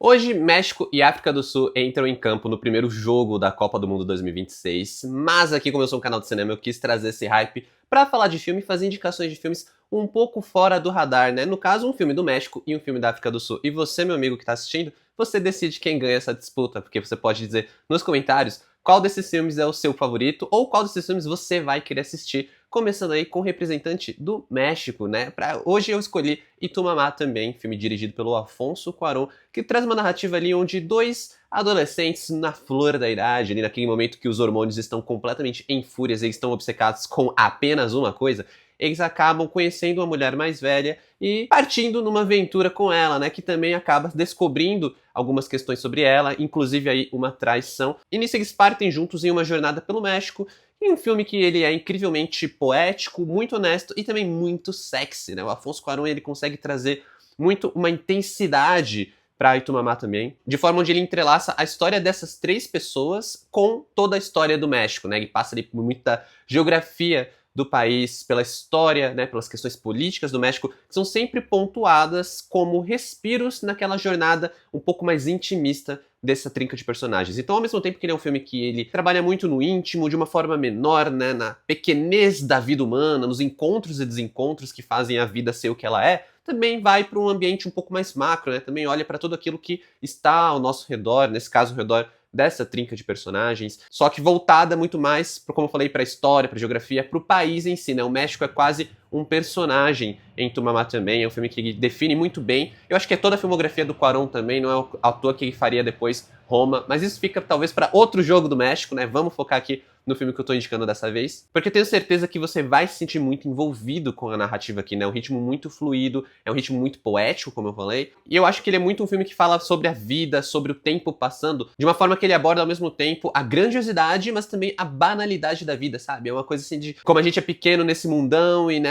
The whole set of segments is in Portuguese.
Hoje, México e África do Sul entram em campo no primeiro jogo da Copa do Mundo 2026, mas aqui, como eu sou um canal de cinema, eu quis trazer esse hype pra falar de filme e fazer indicações de filmes um pouco fora do radar, né? No caso, um filme do México e um filme da África do Sul. E você, meu amigo que tá assistindo, você decide quem ganha essa disputa, porque você pode dizer nos comentários qual desses filmes é o seu favorito ou qual desses filmes você vai querer assistir. Começando aí com o representante do México, né? Hoje eu escolhi Itumamá também, filme dirigido pelo Afonso Cuarón, que traz uma narrativa ali onde dois adolescentes na flor da idade, ali naquele momento que os hormônios estão completamente em fúrias e estão obcecados com apenas uma coisa, eles acabam conhecendo uma mulher mais velha e partindo numa aventura com ela, né, que também acaba descobrindo algumas questões sobre ela, inclusive aí uma traição. E nisso eles partem juntos em uma jornada pelo México, em um filme que ele é incrivelmente poético, muito honesto e também muito sexy, né? O Afonso Cuarón, ele consegue trazer muito uma intensidade para Itumamá também, de forma onde ele entrelaça a história dessas três pessoas com toda a história do México, né? Ele passa ali por muita geografia do país, pela história, né, pelas questões políticas do México, que são sempre pontuadas como respiros naquela jornada um pouco mais intimista dessa trinca de personagens. Então, ao mesmo tempo que ele é um filme que ele trabalha muito no íntimo, de uma forma menor, né, na pequenez da vida humana, nos encontros e desencontros que fazem a vida ser o que ela é, também vai para um ambiente um pouco mais macro, né? Também olha para tudo aquilo que está ao nosso redor, nesse caso, ao redor dessa trinca de personagens, só que voltada muito mais, como eu falei, para a história, para a geografia, para o país em si, né? O México é quase um personagem em Itumamá também, é um filme que ele define muito bem. Eu acho que é toda a filmografia do Cuarón também, não é o ator que ele faria depois Roma, mas isso fica talvez para outro jogo do México, né? Vamos focar aqui no filme que eu tô indicando dessa vez, porque eu tenho certeza que você vai se sentir muito envolvido com a narrativa aqui, né? É um ritmo muito fluido, é um ritmo muito poético, como eu falei, e eu acho que ele é muito um filme que fala sobre a vida, sobre o tempo passando, de uma forma que ele aborda ao mesmo tempo a grandiosidade, mas também a banalidade da vida, sabe? É uma coisa assim de como a gente é pequeno nesse mundão e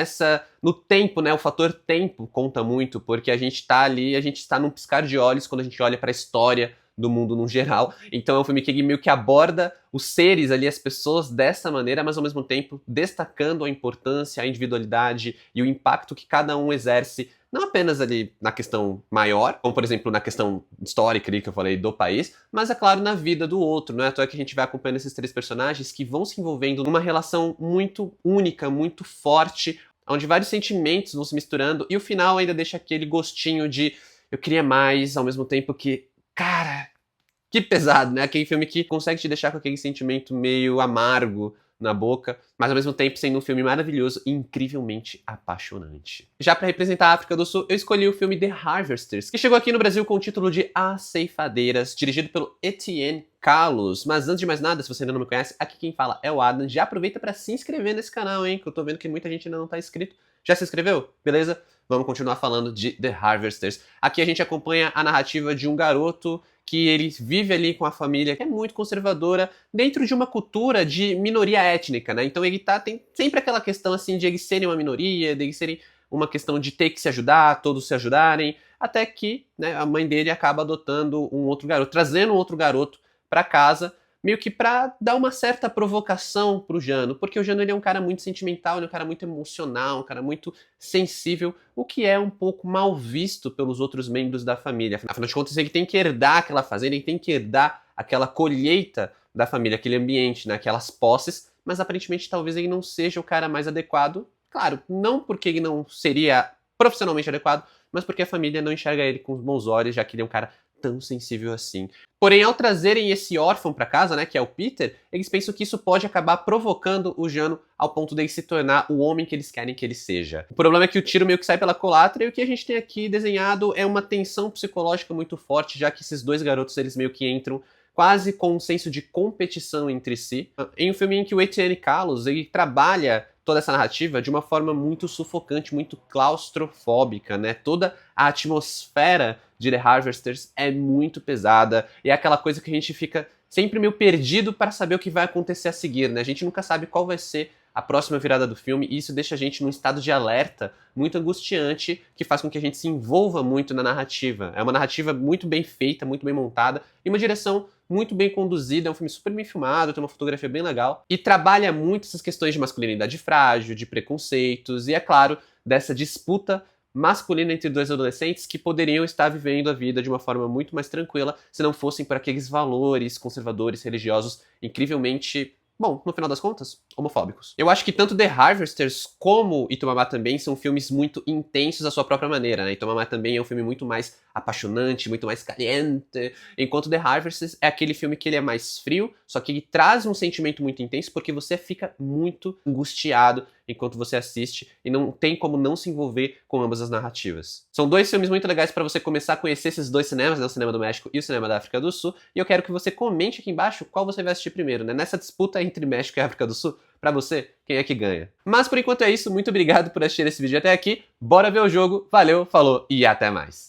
no tempo, né? O fator tempo conta muito, porque a gente tá ali, a gente está num piscar de olhos quando a gente olha para a história do mundo no geral. Então é um filme que meio que aborda os seres ali, as pessoas dessa maneira, mas ao mesmo tempo destacando a importância, a individualidade e o impacto que cada um exerce, não apenas ali na questão maior, como por exemplo na questão histórica ali que eu falei do país, mas é claro na vida do outro, não é à toa que a gente vai acompanhando esses três personagens que vão se envolvendo numa relação muito única, muito forte, onde vários sentimentos vão se misturando e o final ainda deixa aquele gostinho de eu queria mais, ao mesmo tempo que, cara, que pesado, né? Aquele filme que consegue te deixar com aquele sentimento meio amargo na boca, mas ao mesmo tempo sendo um filme maravilhoso e incrivelmente apaixonante. Já para representar a África do Sul, eu escolhi o filme The Harvesters, que chegou aqui no Brasil com o título de As Ceifadeiras, dirigido pelo Etienne Carlos. Mas antes de mais nada, se você ainda não me conhece, aqui quem fala é o Adam. Já aproveita para se inscrever nesse canal, hein? Que eu tô vendo que muita gente ainda não tá inscrito. Já se inscreveu? Beleza? Vamos continuar falando de The Harvesters. Aqui a gente acompanha a narrativa de um garoto que ele vive ali com a família que é muito conservadora dentro de uma cultura de minoria étnica, né? Então ele tem sempre aquela questão assim de eles serem uma minoria, de eles serem uma questão de ter que se ajudar, todos se ajudarem, até que, né, a mãe dele acaba adotando um outro garoto, trazendo um outro garoto para casa, meio que pra dar uma certa provocação pro Jano, porque o Jano ele é um cara muito sentimental, ele é um cara muito emocional, um cara muito sensível, o que é um pouco mal visto pelos outros membros da família. Afinal de contas, ele tem que herdar aquela fazenda, ele tem que herdar aquela colheita da família, aquele ambiente, né, aquelas posses, mas aparentemente talvez ele não seja o cara mais adequado. Claro, não porque ele não seria profissionalmente adequado, mas porque a família não enxerga ele com os bons olhos, já que ele é um cara tão sensível assim. Porém, ao trazerem esse órfão para casa, né, que é o Peter, eles pensam que isso pode acabar provocando o Jano ao ponto de ele se tornar o homem que eles querem que ele seja. O problema é que o tiro meio que sai pela culatra e o que a gente tem aqui desenhado é uma tensão psicológica muito forte, já que esses dois garotos eles meio que entram quase com um senso de competição entre si. Em um filme em que o Etienne Carlos ele trabalha toda essa narrativa de uma forma muito sufocante, muito claustrofóbica, né? Toda a atmosfera de The Harvesters é muito pesada e é aquela coisa que a gente fica sempre meio perdido para saber o que vai acontecer a seguir, né? A gente nunca sabe qual vai ser a próxima virada do filme e isso deixa a gente num estado de alerta muito angustiante que faz com que a gente se envolva muito na narrativa. É uma narrativa muito bem feita, muito bem montada e uma direção muito bem conduzida, é um filme super bem filmado, tem uma fotografia bem legal e trabalha muito essas questões de masculinidade frágil, de preconceitos e, é claro, dessa disputa masculina entre dois adolescentes que poderiam estar vivendo a vida de uma forma muito mais tranquila se não fossem por aqueles valores conservadores religiosos incrivelmente, bom, no final das contas, homofóbicos. Eu acho que tanto The Harvesters como Itumamá também são filmes muito intensos à sua própria maneira, né? Itumamá também é um filme muito mais apaixonante, muito mais caliente, enquanto The Harvesters é aquele filme que ele é mais frio, só que ele traz um sentimento muito intenso porque você fica muito angustiado enquanto você assiste e não tem como não se envolver com ambas as narrativas. São dois filmes muito legais para você começar a conhecer esses dois cinemas, né? O cinema do México e o cinema da África do Sul, e eu quero que você comente aqui embaixo qual você vai assistir primeiro, né? Nessa disputa entre México e África do Sul, pra você, quem é que ganha? Mas por enquanto é isso, muito obrigado por assistir esse vídeo até aqui, bora ver o jogo, valeu, falou e até mais!